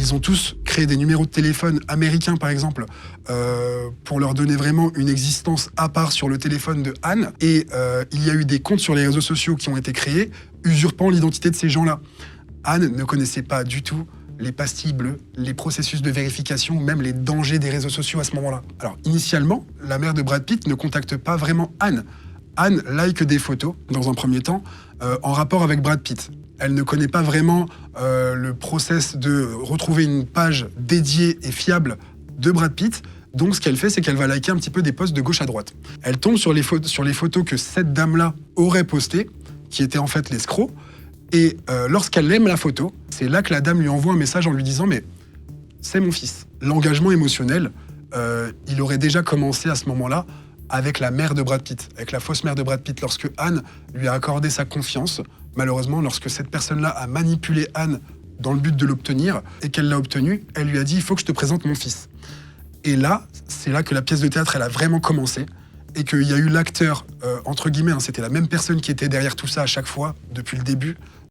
Ils ont tous créé des numéros de téléphone américains, par exemple, pour leur donner vraiment une existence à part sur le téléphone de Anne. Et il y a eu des comptes sur les réseaux sociaux qui ont été créés, usurpant l'identité de ces gens-là. Anne ne connaissait pas du tout les pastilles bleues, les processus de vérification, même les dangers des réseaux sociaux à ce moment-là. Alors, initialement, la mère de Brad Pitt ne contacte pas vraiment Anne. Anne like des photos, dans un premier temps, en rapport avec Brad Pitt. Elle ne connaît pas vraiment le process de retrouver une page dédiée et fiable de Brad Pitt. Donc, ce qu'elle fait, c'est qu'elle va liker un petit peu des posts de gauche à droite. Elle tombe sur les photos que cette dame-là aurait postées, qui étaient en fait l'escroc. Et lorsqu'elle aime la photo, c'est là que la dame lui envoie un message en lui disant « Mais c'est mon fils ». L'engagement émotionnel, il aurait déjà commencé à ce moment-là avec la mère de Brad Pitt, avec la fausse mère de Brad Pitt, lorsque Anne lui a accordé sa confiance. Malheureusement, lorsque cette personne-là a manipulé Anne dans le but de l'obtenir et qu'elle l'a obtenu, elle lui a dit « Il faut que je te présente mon fils ». Et là, c'est là que la pièce de théâtre, elle a vraiment commencé et qu'il y a eu l'acteur, entre guillemets, hein, c'était la même personne qui était derrière tout ça à chaque fois, depuis le début.